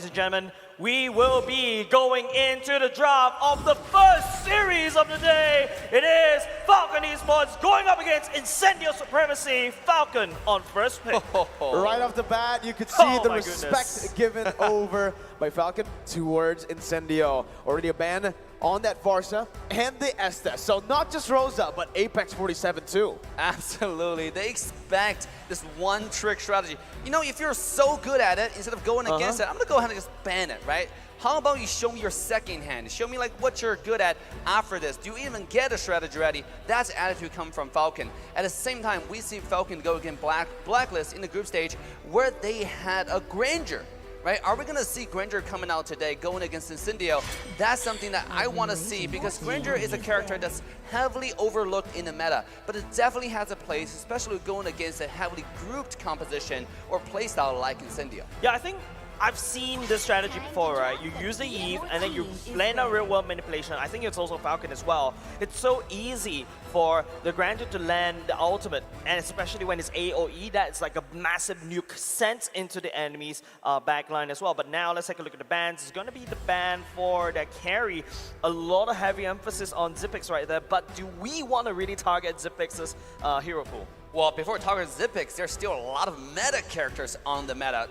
and gentlemen, we will be going into the draft of the first series of the day. It is Falcon Esports going up against Incendio Supremacy, Falcon on first pick. Right off the bat, you could see the respect goodness. given over by Falcon towards Incendio. Already a ban on that Farsa and the Estes. So not just Rosa, but Apex 47 too. Absolutely. They expect this one trick strategy. You know, if you're so good at it, instead of going against it, I'm going to go ahead and just ban it, right? How about you show me your second hand? Show me like what you're good at after this. Do you even get a strategy ready? That's the attitude come from Falcon. At the same time, we see Falcon go against Blacklist in the group stage where they had a Granger. Right? Are we going to see Granger coming out today going against Incendio? That's something that I want to see because Granger is a character that's heavily overlooked in the meta, but it definitely has a place, especially going against a heavily grouped composition or playstyle like Incendio. Yeah, I think I've seen this strategy before, right? You use the Eve and then you land a real world manipulation. I think it's also Falcon as well. It's so easy for the Granger to land the ultimate, and especially when it's AoE, that's like a massive nuke sent into the enemy's backline as well. But now let's take a look at the bans. It's going to be the ban for that carry. A lot of heavy emphasis on Xyp9x right there, but do we want to really target Xyp9x's hero pool? Well, before talking Xyp9x, there's still a lot of meta characters on the meta.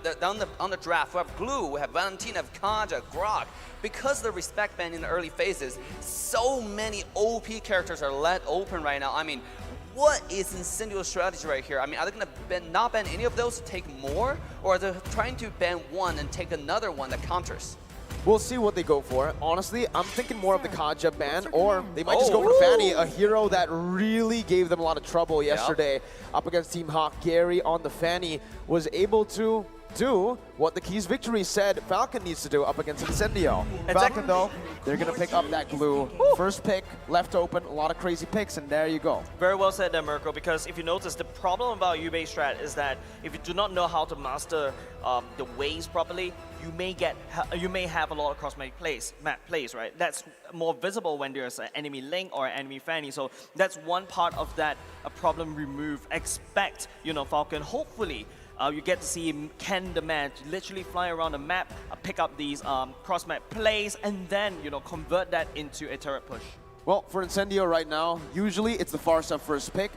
On the draft, we have Glue, we have Valentina, we have Kaja, Grok. Because of the respect ban in the early phases, so many OP characters are let open right now. I mean, what is Incendio's strategy right here? I mean, are they going to not ban any of those to take more? Or are they trying to ban one and take another one that counters? We'll see what they go for. Honestly, I'm thinking more of the Kaja ban, or they might just go for Fanny, a hero that really gave them a lot of trouble yesterday. Up against Team Hawk, Gary on the Fanny was able to do what the Keys Victory said Falcon needs to do up against Incendio. Falcon, though, they're going to pick up that Glue. First pick, left open, a lot of crazy picks, and there you go. Very well said there, Mirko, because if you notice, the problem about U-based strat is that if you do not know how to master the waves properly, you may have a lot of cross-map plays, right? That's more visible when there's an enemy Link or an enemy Fanny, so that's one part of that problem removed. Expect, Falcon, hopefully, you get to see Ken the man literally fly around the map, pick up these cross-map plays, and then convert that into a turret push. Well, for Incendio right now, usually it's the Farsa first pick.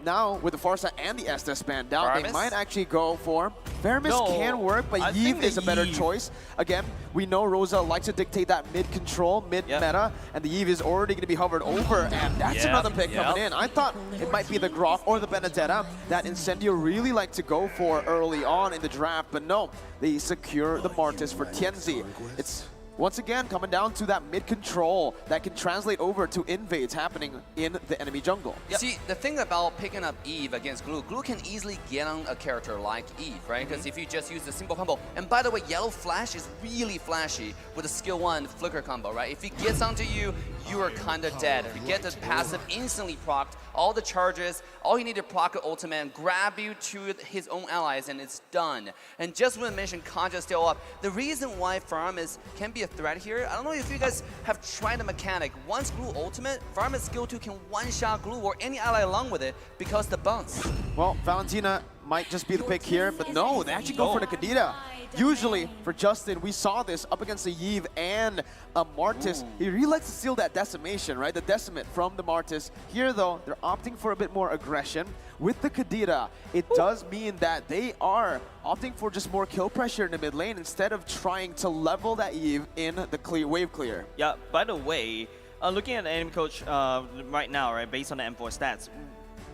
Now with the Farsa and the Estes banned out, they might actually go for Veramis can work, but Eve is a better choice. Again, we know Rosa likes to dictate that mid-control, mid-meta, and the Eve is already going to be hovered over, and that's another pick coming in. I thought it might be the Grok or the Benedetta that Incendio really like to go for early on in the draft, but no, they secure the Martis for Tianzi. It's once again coming down to that mid-control that can translate over to invades happening in the enemy jungle. See, the thing about picking up Eve against Glue, Glue can easily get on a character like Eve, right? Because if you just use the simple combo, and by the way, Yellow Flash is really flashy with the skill 1 flicker combo, right? If he gets onto you, you are kind of dead. If you get the passive instantly procced, all the charges, all you need to proc an ultimate and grab you to his own allies, and it's done. And just when I mentioned Kaja still up, the reason why Faramis can be a threat here, I don't know if you guys have tried the mechanic. Once Glue ultimate, Faramis skill 2 can one-shot Glue or any ally along with it because the bounce. Well, Valentina might just be the pick here, but no, they actually go for the Kadita. Usually, for Justin, we saw this up against the Eve and a Martis. He really likes to steal that decimation, right? The decimate from the Martis. Here, though, they're opting for a bit more aggression. With the Kadita, it does mean that they are opting for just more kill pressure in the mid lane instead of trying to level that Eve in the wave clear. Yeah, by the way, looking at the enemy coach right now, right, based on the M4 stats,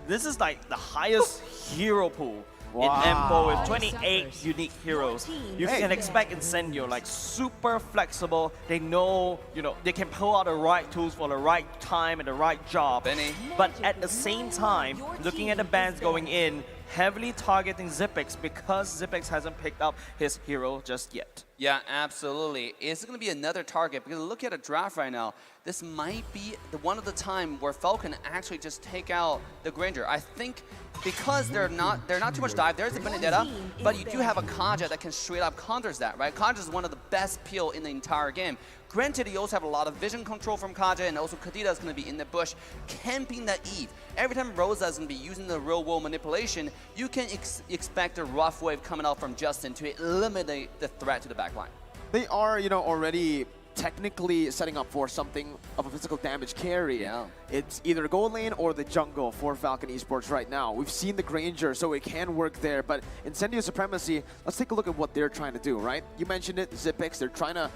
this is like the highest hero pool in M4 with 28 unique heroes. You can expect Incendio like super flexible. They know, they can pull out the right tools for the right time and the right job. But at the same time, looking at the bans going in, heavily targeting Xyp9x because Xyp9x hasn't picked up his hero just yet. Yeah, absolutely. It's going to be another target because look at a draft right now. This might be the one of the time where Falcon actually just take out the Granger. I think because they're not too much dive. There's a Benedetta, but you do have a Kaja that can straight up counters that, right? Kaja is one of the best peel in the entire game. Granted, you also have a lot of vision control from Kaja, and also Kadita is going to be in the bush, camping that Eve. Every time Rosa is going to be using the real-world manipulation, you can expect a rough wave coming out from Justin to eliminate the threat to the backline. They are, you know, already technically setting up for something of a physical damage carry. Yeah. It's either gold lane or the jungle for Falcon Esports right now. We've seen the Granger, so it can work there. But Incendio Supremacy, let's take a look at what they're trying to do, right? You mentioned it, Xyp9x, they're trying to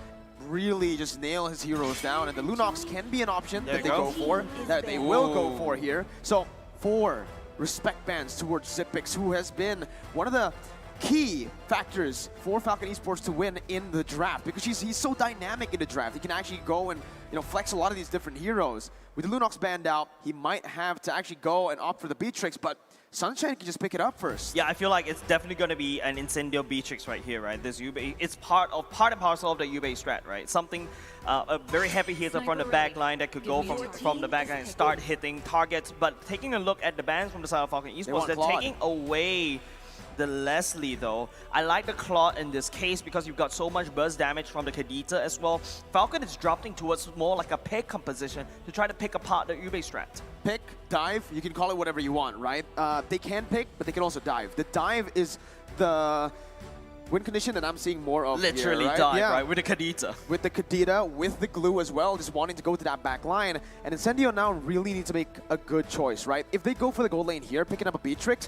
really just nail his heroes down, and the Lunox can be an option that they go for, that they will go for here. So 4 respect bans towards Xyp9x, who has been one of the key factors for Falcon Esports to win in the draft, because he's so dynamic in the draft. He can actually go and, you know, flex a lot of these different heroes. With the Lunox banned out, he might have to actually go and opt for the Beatrix, but Sunshine can just pick it up first. Yeah, I feel like it's definitely going to be an Incendio Beatrix right here, right? This Yubei, it's part and parcel of the Yubei strat, right? Something, a very heavy hitter from the back line that could go from the back line and start hitting targets. But taking a look at the bans from the side of Falcon Esports, they're taking away the Leslie though. I like the Claude in this case because you've got so much burst damage from the Kadita as well. Falcon is dropping towards more like a pick composition to try to pick apart the Yubei strat. Pick, dive, you can call it whatever you want, right? They can pick, but they can also dive. The dive is the win condition that I'm seeing more of Literally here, right? dive, Yeah. right? With the Kadita. With the Kadita, with the glue as well, just wanting to go to that back line. And Incendio now really needs to make a good choice, right? If they go for the gold lane here, picking up a Beatrix,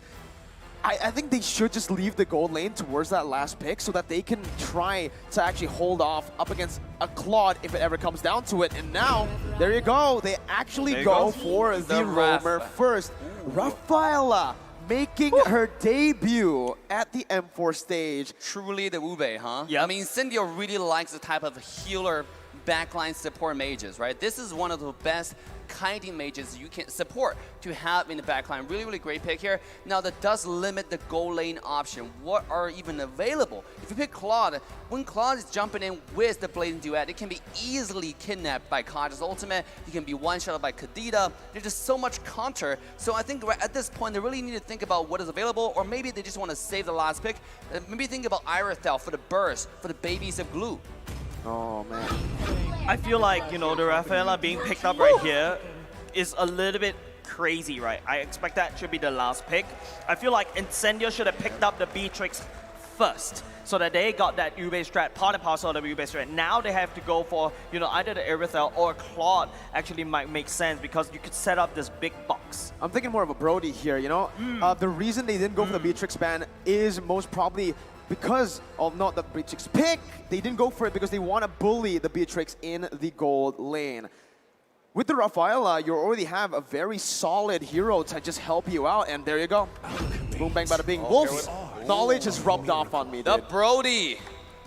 I think they should just leave the gold lane towards that last pick so that they can try to actually hold off up against a Claude if it ever comes down to it. And now, there you go. They actually go for the roamer first. Rafaela making her debut at the M4 stage. Truly the Ube, huh? Yeah. I mean, Incendio really likes the type of healer backline support mages, right? This is one of the best kiting mages you can support to have in the backline. Really, really great pick here. Now, that does limit the gold lane option. What are even available? If you pick Claude, when Claude is jumping in with the Blading Duet, it can be easily kidnapped by Kaja's ultimate. He can be one-shot by Kadita. There's just so much counter. So I think at this point, they really need to think about what is available, or maybe they just want to save the last pick. Maybe think about Irothel for the burst, for the babies of glue. Oh, man. I feel like, you know, the Rafaela being picked up right here is a little bit crazy, right? I expect that should be the last pick. I feel like Incendio should have picked up the Beatrix first so that they got that Yubei strat, part and parcel of the Yubei strat. Now they have to go for, you know, either the Irothel or Claude actually might make sense because you could set up this big box. I'm thinking more of a Brody here, you know? The reason they didn't go for the Beatrix ban is most probably because of not the Beatrix pick. They didn't go for it because they want to bully the Beatrix in the gold lane. With the Rafaela, you already have a very solid hero to just help you out, and there you go. Boom, bang, bada, bing. Wolf's knowledge has rubbed off on me, The dude. Brody.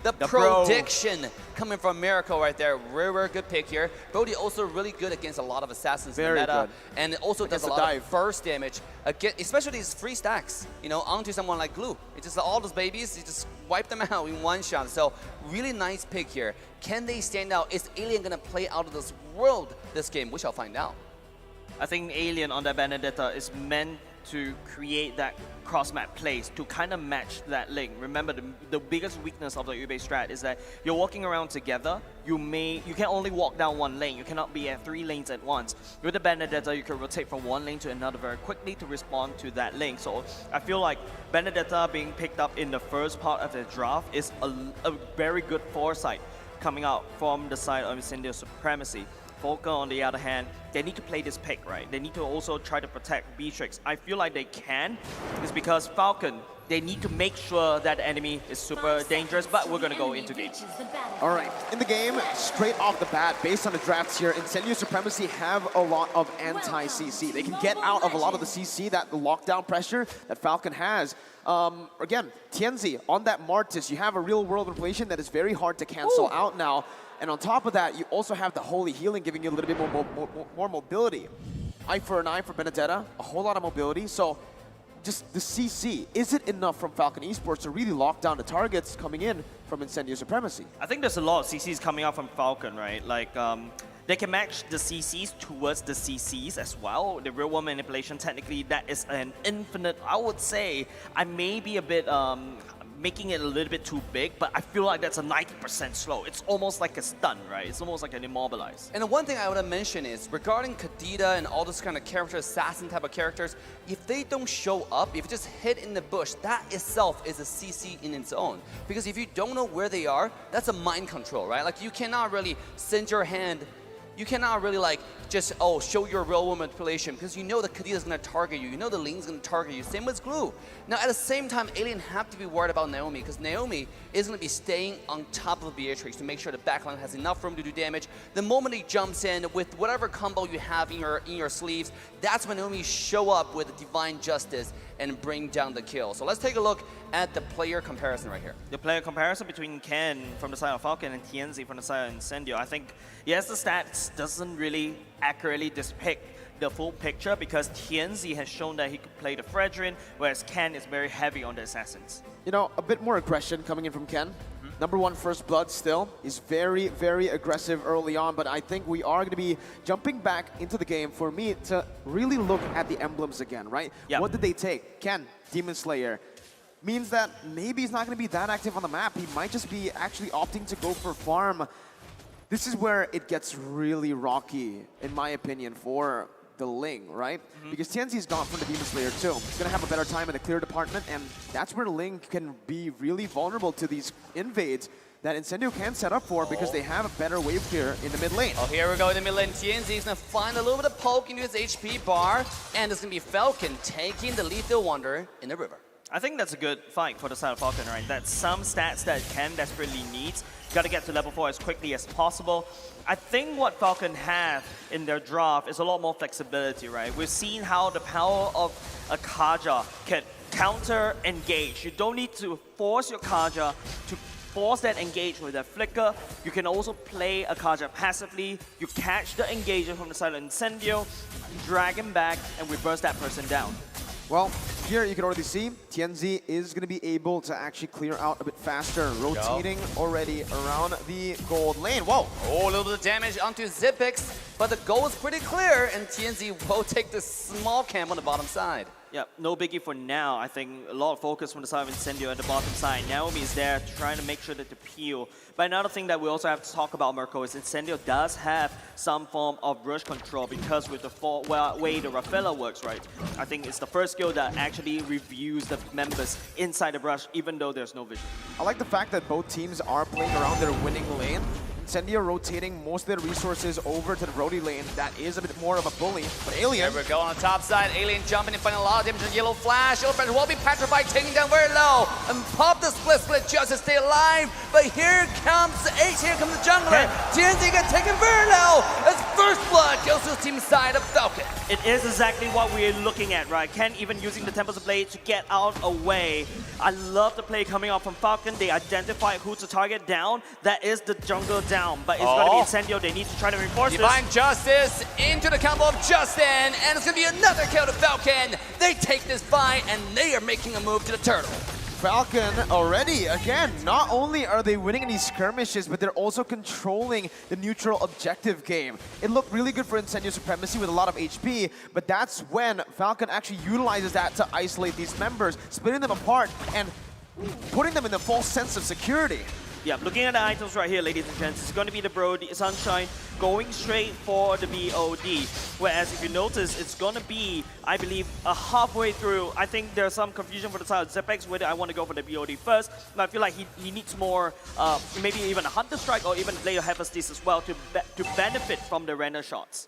The prediction coming from Miracle right there. Very, very good pick here. Brody also really good against a lot of assassins in the meta. And it also does a lot of burst damage, again, especially these free stacks, you know, onto someone like Glue. It's just all those babies, you just wipe them out in one shot. So really nice pick here. Can they stand out? Is Alien going to play out of this world this game? We shall find out. I think Alien on that Benedetta is meant to create that cross-map plays to kind of match that link. Remember, the biggest weakness of the Yubei strat is that you're walking around together. You can only walk down one lane. You cannot be at 3 lanes at once. With the Benedetta, you can rotate from one lane to another very quickly to respond to that link. So I feel like Benedetta being picked up in the first part of the draft is a very good foresight coming out from the side of Incendio Supremacy. Falcon, on the other hand, they need to play this pick, right? They need to also try to protect Beatrix. I feel like they can. It's because Falcon, they need to make sure that the enemy is super dangerous, but we're going to go into game. All right, in the game, straight off the bat, based on the drafts here, Incendio Supremacy have a lot of anti-CC. They can get out of a lot of the CC, the lockdown pressure that Falcon has. Again, Tianzi, on that Martis, you have a real-world inflation that is very hard to cancel out now. And on top of that, you also have the Holy Healing giving you a little bit more mobility. Eye for an eye for Benedetta, a whole lot of mobility. So just the CC, is it enough from Falcon Esports to really lock down the targets coming in from Incendio Supremacy? I think there's a lot of CCs coming out from Falcon, right? Like, they can match the CCs towards the CCs as well. The real-world manipulation, technically, that is an infinite, I would say, I may be a bit making it a little bit too big, but I feel like that's a 90% slow. It's almost like a stun, right? It's almost like an immobilize. And the one thing I want to mention is regarding Kadita and all those kind of character assassin type of characters, if they don't show up, if you just hit in the bush, that itself is a CC in its own. Because if you don't know where they are, that's a mind control, right? Like you cannot really send your hand. You cannot really like just, show your real-world manipulation because you know the Kadita is going to target you. You know the Ling's going to target you. Same with Glue. Now, at the same time, Alien have to be worried about Naomi because Naomi is going to be staying on top of Beatrix to make sure the backline has enough room to do damage. The moment he jumps in with whatever combo you have in your sleeves, that's when Naomi show up with Divine Justice and bring down the kill. So let's take a look at the player comparison right here. The player comparison between Ken from the side of Falcon and TNZ from the side of Incendio. I think, yes, the stats doesn't really accurately depict the full picture because TNZ has shown that he could play the Fredrin, whereas Ken is very heavy on the assassins. You know, a bit more aggression coming in from Ken. Number 1 first blood still. He's very, very aggressive early on, but I think we are going to be jumping back into the game for me to really look at the emblems again, right? Yep. What did they take? Ken, Demon Slayer. Means that maybe he's not going to be that active on the map. He might just be actually opting to go for farm. This is where it gets really rocky, in my opinion, for the Ling, right? Because Tianzi's gone from the Demon Slayer too. He's going to have a better time in the clear department, and that's where Ling can be really vulnerable to these invades that Incendio can set up for because they have a better wave clear in the mid lane. Oh, here we go in the mid lane. TNZ is going to find a little bit of poke into his HP bar, and it's going to be Falcon taking the Lethal Wonder in the river. I think that's a good fight for the side of Falcon, right? That's some stats that Ken desperately needs. Got to get to level 4 as quickly as possible. I think what Falcon have in their draft is a lot more flexibility, right? We've seen how the power of a Kaja can counter-engage. You don't need to force your Kaja to force that engage with that flicker. You can also play a Kaja passively. You catch the engager from the side of Incendio, drag him back, and reverse that person down. Well, here you can already see TNZ is going to be able to actually clear out a bit faster, rotating already around the gold lane. Whoa! Oh, a little bit of damage onto Zipix, but the goal is pretty clear, and TNZ will take the small camp on the bottom side. Yeah, no biggie for now. I think a lot of focus from the side of Incendio at the bottom side. Naomi is there trying to make sure that the peel. But another thing that we also have to talk about, Mirko, is Incendio does have some form of rush control because with the way the Rafaela works, right? I think it's the first skill that actually reviews the members inside the brush, even though there's no vision. I like the fact that both teams are playing around their winning lane. Incendio rotating most of their resources over to the Brody lane. That is a bit more of a bully. But Alien... There we go on the top side. Alien jumping and finding a lot of damage on Yellow Flash. Yellow Flash will be petrified, taking down very low. And pop the split just to stay alive. But here comes Ace, here comes the jungler. TNZ gets taken very low. As first blood goes to the team side of Falcon. It is exactly what we're looking at, right? Ken even using the Tempest Blade to get out away. I love the play coming out from Falcon. They identify who to target down. That is the jungle down. But it's going to be Incendio. They need to try to reinforce Divine Justice into the combo of Justin. And it's going to be another kill to Falcon. They take this fight, and they are making a move to the turtle. Falcon already, again, not only are they winning in these skirmishes, but they're also controlling the neutral objective game. It looked really good for Incendio Supremacy with a lot of HP, but that's when Falcon actually utilizes that to isolate these members, splitting them apart and putting them in a false sense of security. Yeah, looking at the items right here, ladies and gents, it's going to be the Brody Sunshine going straight for the BOD. Whereas if you notice, it's going to be, I believe, halfway through. I think there's some confusion for the side of Zepex whether I want to go for the BOD first. But I feel like he needs more, maybe even a Hunter Strike or even later Hephaestus as well to benefit from the render shots.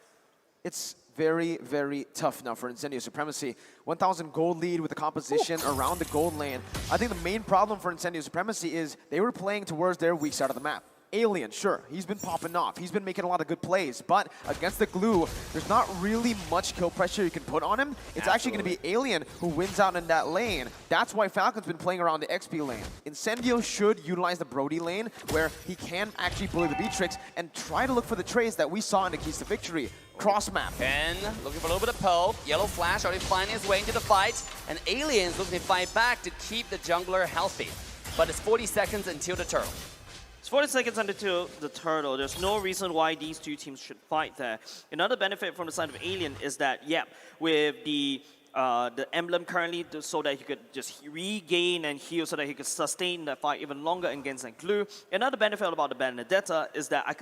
It's very, very tough now for Incendio Supremacy. 1,000 gold lead with the composition around the gold lane. I think the main problem for Incendio Supremacy is they were playing towards their weak side of the map. Alien, sure, he's been popping off. He's been making a lot of good plays, but against the glue, there's not really much kill pressure you can put on him. It's actually going to be Alien who wins out in that lane. That's why Falcon's been playing around the XP lane. Incendio should utilize the Brody lane, where he can actually bully the Beatrix and try to look for the trades that we saw in the keys to victory. Cross map. Ken looking for a little bit of poke. Yellow Flash already finding his way into the fight. And Alien's looking to fight back to keep the jungler healthy. But it's 40 seconds until the turtle. It's 40 seconds until the turtle. There's no reason why these two teams should fight there. Another benefit from the side of Alien is that, yeah, with the the emblem currently so that he could just regain and heal so that he could sustain the fight even longer against Glue. Another benefit about the Benedetta is that I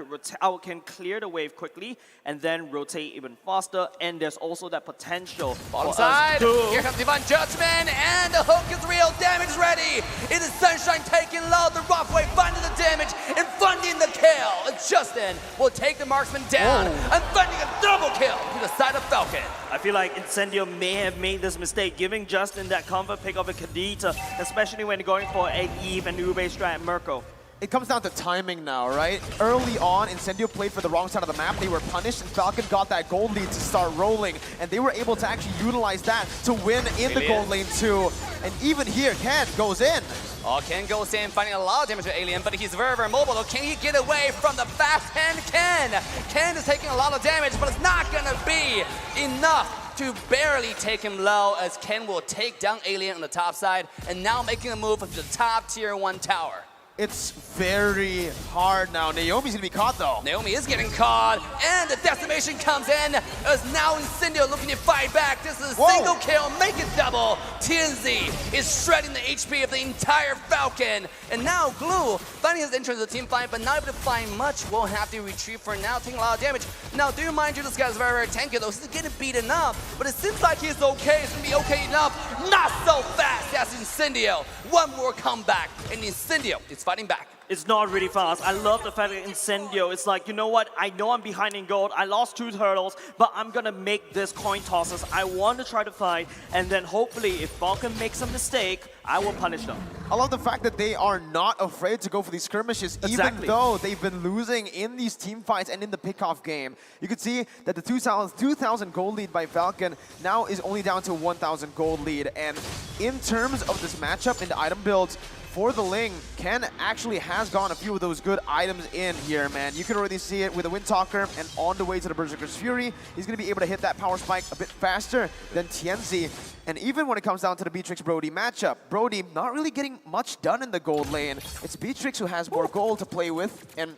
can clear the wave quickly and then rotate even faster, and there's also that potential Bottom for side, us to... here comes Divine Judgment, and the hook is real, damage ready. It is Sunshine taking low, the rough wave finding the damage and funding the kill. And Justin will take the marksman down and finding a double kill to the side of Falcon. I feel like Incendio may have made this mistake, giving Justin that comfort pick of a Kadita, especially when going for a Eve and Ube strat Mirko. It comes down to timing now, right? Early on, Incendio played for the wrong side of the map. They were punished, and Falcon got that gold lead to start rolling. And they were able to actually utilize that to win in the gold lane too. And even here, Ken goes in. Oh, Ken goes in, finding a lot of damage to Alien, but he's very, very mobile. So can he get away from the fast hand Ken? Ken is taking a lot of damage, but it's not gonna be enough to barely take him low, as Ken will take down Alien on the top side and now making a move into the top tier 1 tower. It's very hard now. Naomi's gonna be caught though. Naomi is getting caught, and the decimation comes in as now Incendio looking to fight back. This is a single kill, make it double. TNZ is shredding the HP of the entire Falcon, and now Glue finding his entrance to the team fight, but not able to find much. Will have to retreat for now, taking a lot of damage. Now, do mind you, this guy's very, very tanky though. He's getting beaten up, but it seems like he's okay. It's gonna be okay enough. Not so fast as Incendio. One more comeback, and Incendio is fighting back. It's not really fast. I love the fact that Incendio, it's like, you know what? I know I'm behind in gold. I lost 2 turtles, but I'm gonna make this coin tosses. I want to try to fight, and then hopefully if Falcon makes a mistake, I will punish them. I love the fact that they are not afraid to go for these skirmishes, even though they've been losing in these team fights and in the pickoff game. You can see that the 2,000 gold lead by Falcon now is only down to 1,000 gold lead. And in terms of this matchup in the item builds, for the Ling, Ken actually has gotten a few of those good items in here, man. You can already see it with the Windtalker, and on the way to the Berserker's Fury, he's going to be able to hit that power spike a bit faster than Tienzi. And even when it comes down to the Beatrix-Brody matchup, Brody not really getting much done in the gold lane. It's Beatrix who has more gold to play with, and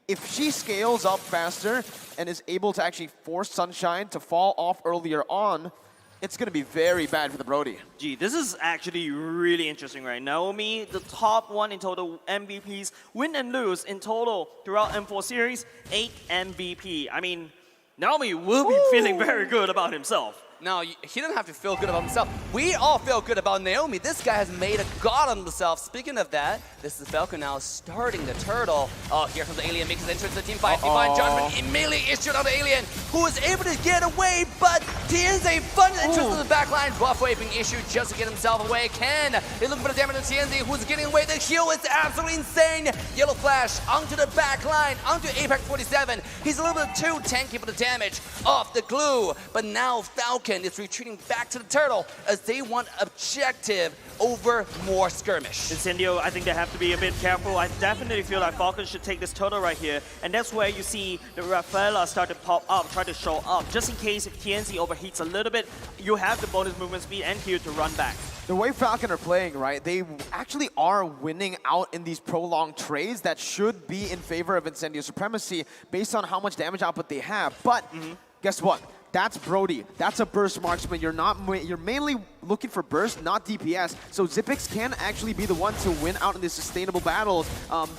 if she scales up faster and is able to actually force Sunshine to fall off earlier on, it's going to be very bad for the Brody. Gee, this is actually really interesting, right? Naomi, the top 1 in total MVPs, win and lose in total throughout M4 series, 8 MVP. I mean, Naomi will be feeling very good about himself. No, he doesn't have to feel good about himself. We all feel good about Naomi. This guy has made a god of himself. Speaking of that, this is Falcon now starting the turtle. Oh, here comes the Alien, makes his entrance to the team fight. Divine Judgment immediately issued on the Alien, who is able to get away, but TNZ funded entrance to the back line. Buff wave being issued just to get himself away. Ken is looking for the damage to TNZ, who's getting away. The heal is absolutely insane. Yellow Flash onto the back line, onto Apex 47. He's a little bit too tanky for the damage off the Glue, but now Falcon is retreating back to the turtle as they want objective over more skirmish. Incendio, I think they have to be a bit careful. I definitely feel like Falcon should take this turtle right here, and that's where you see the Rafaela start to pop up, try to show up. Just in case if TNZ overheats a little bit, you have the bonus movement speed and heal to run back. The way Falcon are playing, right, they actually are winning out in these prolonged trades that should be in favor of Incendio Supremacy based on how much damage output they have. But guess what? That's Brody. That's a burst marksman. You're mainly looking for burst, not DPS. So Zippix can actually be the one to win out in these sustainable battles,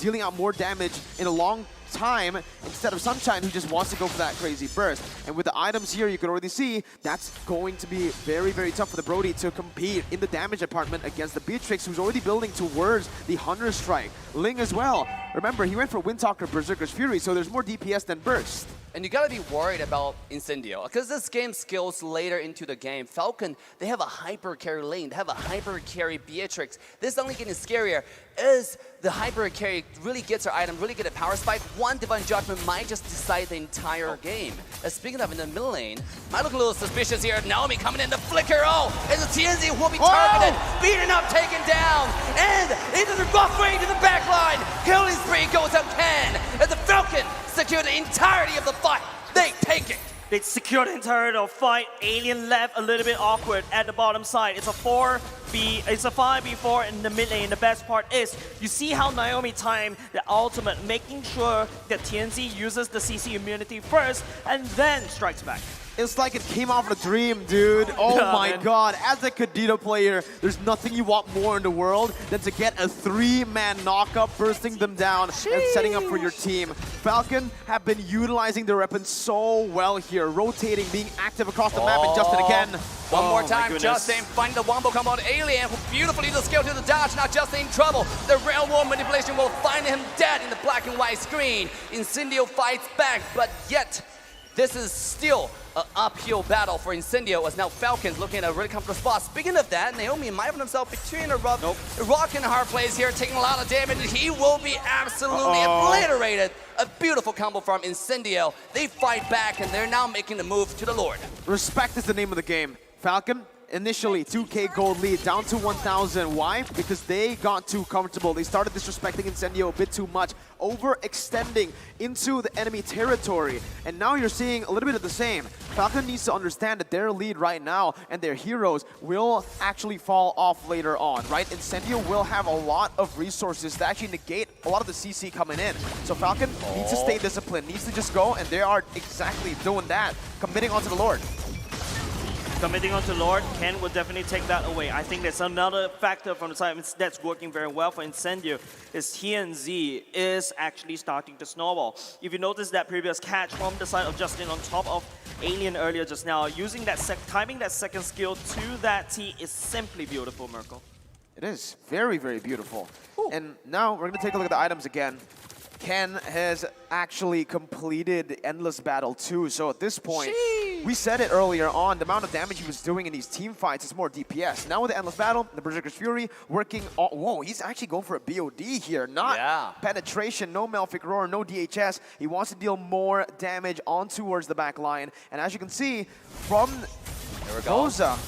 dealing out more damage in a long time instead of Sunshine, who just wants to go for that crazy burst. And with the items here, you can already see that's going to be very, very tough for the Brody to compete in the damage department against the Beatrix, who's already building towards the Hunter Strike. Ling as well. Remember, he went for Windtalker, Berserker's Fury, so there's more DPS than burst. And you gotta be worried about Incendio, because this game skills later into the game. Falcon, they have a hyper carry lane, they have a hyper carry Beatrix. This is only getting scarier as the hyper carry really gets her item, really get a power spike. One Divine Judgment might just decide the entire game. Speaking of in the middle lane, might look a little suspicious here. Naomi coming in to flicker. Oh, and the TNZ will be targeted, beaten up, taken down, and into the rough way to the back line. Killing spree goes up Ken, and the Falcon secure the entirety of the fight. They take it. They secure the entirety of the fight. Alien left a little bit awkward at the bottom side. It's a 5v4 in the mid lane. The best part is you see how Naomi timed the ultimate, making sure that TNZ uses the CC immunity first and then strikes back. It's like it came off a dream, dude. Oh Yeah, my man. god. As a Kadita player, there's nothing you want more in the world than to get a 3-man knockup, bursting them down and setting up for your team. Falcon have been utilizing their weapons so well here, rotating, being active across the map, and Justin again. One more my time, goodness. Justin finding the wombo combo on Alien, who beautifully does scale to the dodge. Now Justin in trouble. The railroad manipulation will find him dead in the black and white screen. Incendio fights back, but yet this is still an uphill battle for Incendio, as now Falcon's looking at a really comfortable spot. Speaking of that, Naomi might find himself between a rock and a hard place here, taking a lot of damage. He will be absolutely obliterated. A beautiful combo from Incendio. They fight back, and they're now making the move to the Lord. Respect is the name of the game. Falcon, initially 2K gold lead, down to 1,000. Why? Because they got too comfortable. They started disrespecting Incendio a bit too much, overextending into the enemy territory. And now you're seeing a little bit of the same. Falcon needs to understand that their lead right now and their heroes will actually fall off later on, right? Incendio will have a lot of resources to actually negate a lot of the CC coming in. So Falcon needs to stay disciplined, needs to just go, and they are exactly doing that, committing onto the Lord. Committing onto Lord, Ken will definitely take that away. I think that's another factor from the side that's working very well for Incendio, is TNZ is actually starting to snowball. If you notice that previous catch from the side of Justin on top of Alien earlier just now, using that timing that second skill to that T is simply beautiful, Merkel. It is very, very beautiful. And now we're gonna take a look at the items again. Ken has actually completed the Endless Battle too, so at this point, we said it earlier on, the amount of damage he was doing in these team fights is more DPS. Now with the Endless Battle, the Berserker's Fury working on, whoa, he's actually going for a BOD here, not penetration, no Malefic Roar, no DHS. He wants to deal more damage on towards the back line, and as you can see, from Rosa,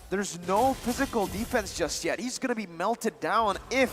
there's no physical defense just yet. He's gonna be melted down if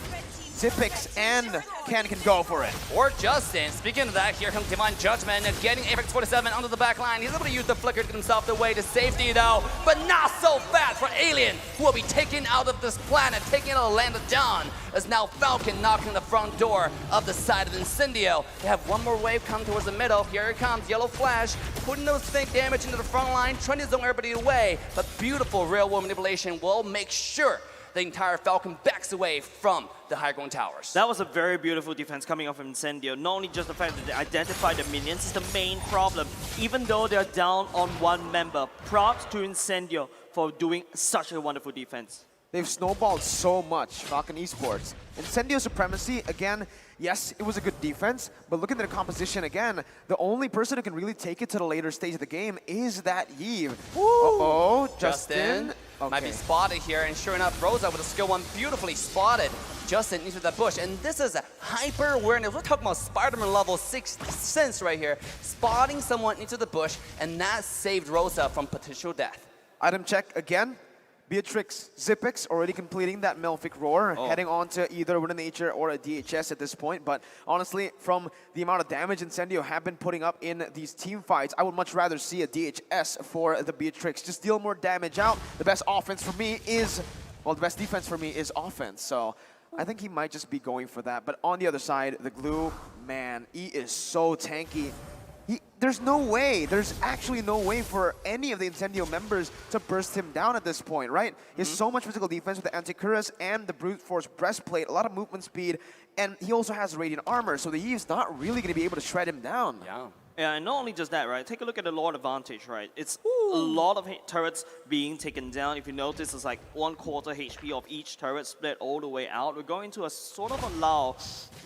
Zipix and Ken can go for it. Or Justin. Speaking of that, here comes Divine Judgment, getting Apex 47 onto the back line. He's able to use the flicker to get himself the way to safety though, but not so fast for Alien, who will be taken out of this planet, taken out of the land of Dawn, as now Falcon knocking the front door of the side of Incendio. They have one more wave come towards the middle. Here it comes, Yellow Flash, putting those fake damage into the front line, trying to zone everybody away, but beautiful railroad manipulation will make sure the entire Falcon backs away from the high ground towers. That was a very beautiful defense coming off from Incendio. Not only just the fact that they identified the minions is the main problem. Even though they're down on one member, props to Incendio for doing such a wonderful defense. They've snowballed so much, Falcon Esports. Incendio Supremacy, again, yes, it was a good defense, but looking at the composition again, the only person who can really take it to the later stage of the game is that Yves. Uh-oh, Justin. Might be spotted here, and sure enough, Rosa with a skill one beautifully spotted Justin into that bush. And this is a hyper awareness. We're talking about Spider-Man level 6th sense right here, spotting someone into the bush, and that saved Rosa from potential death. Item check again. Beatrix Zipix already completing that Malefic Roar, heading on to either Wind of Nature or a DHS at this point. But honestly, from the amount of damage Incendio have been putting up in these team fights, I would much rather see a DHS for the Beatrix. Just deal more damage out. The best offense for me is, well, the best defense for me is offense. So I think he might just be going for that. But on the other side, the Glue, man, he is so tanky. There's no way, there's actually no way for any of the Incendio members to burst him down at this point, right? He has so much physical defense with the Anticuras and the Brute Force Breastplate, a lot of movement speed, and he also has Radiant Armor, so the Eve's not really going to be able to shred him down. Yeah, and not only just that, right? Take a look at the Lord advantage, right? It's a lot of turrets being taken down. If you notice, it's like 1/4 HP of each turret split all the way out. We're going to a sort of a lull.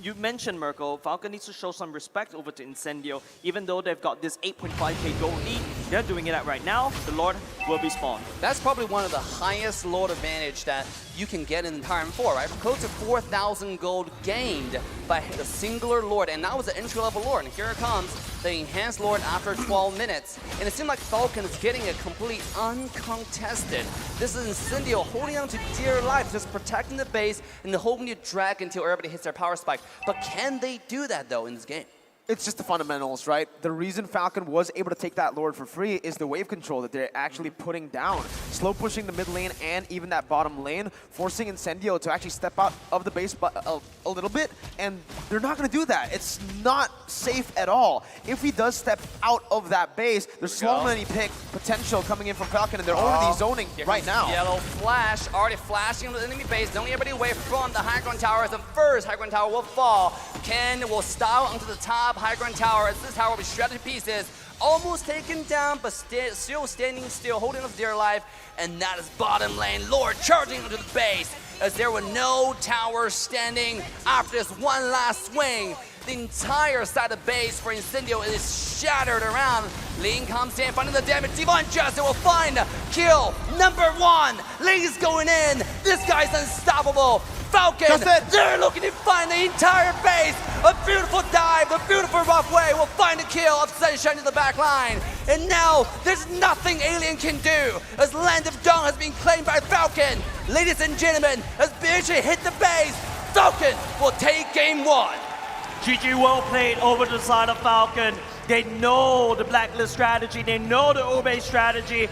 You mentioned, Merkel, Falcon needs to show some respect over to Incendio. Even though they've got this 8.5k gold lead, they're doing it right now. The Lord will be spawned. That's probably one of the highest Lord advantage that you can get in Time 4, right? Close to 4,000 gold gained by the singular Lord, and that was an entry-level Lord. And here it comes, the enhanced Lord after 12 minutes. And it seemed like Falcon is getting it complete uncontested. This is Incendio holding on to dear life, just protecting the base and hoping to drag until everybody hits their power spike. But can they do that, though, in this game? It's just the fundamentals, right? The reason Falcon was able to take that Lord for free is the wave control that they're actually putting down. Slow pushing the mid lane and even that bottom lane, forcing Incendio to actually step out of the base a little bit, and they're not going to do that. It's not safe at all. If he does step out of that base, there's so many pick potential coming in from Falcon, and they're already zoning right now. Yellow flash, already flashing into the enemy base, knowing everybody away from the high ground tower. As the first high ground tower will fall, Ken will style onto the top high ground tower, as this tower will be shredded to pieces, almost taken down, but still standing still, holding up dear life, and that is bottom lane. Lord charging into the base, as there were no towers standing after this one last swing. The entire side of base for Incendio is shattered around. Lin comes in, finding the damage. Devon Justin will find kill number 1. Lin's going in. This guy's unstoppable. Falcon, they're looking to find the entire base. A beautiful dive, a beautiful rough way will find a kill of Sunshine to the back line. And now, there's nothing Alien can do, as Land of Dawn has been claimed by Falcon. Ladies and gentlemen, as BJ hit the base, Falcon will take game 1. GG well played over the side of Falcon. They know the Blacklist strategy, they know the Obey strategy,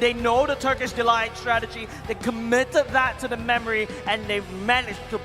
they know the Turkish Delight strategy, they committed that to the memory, and they managed to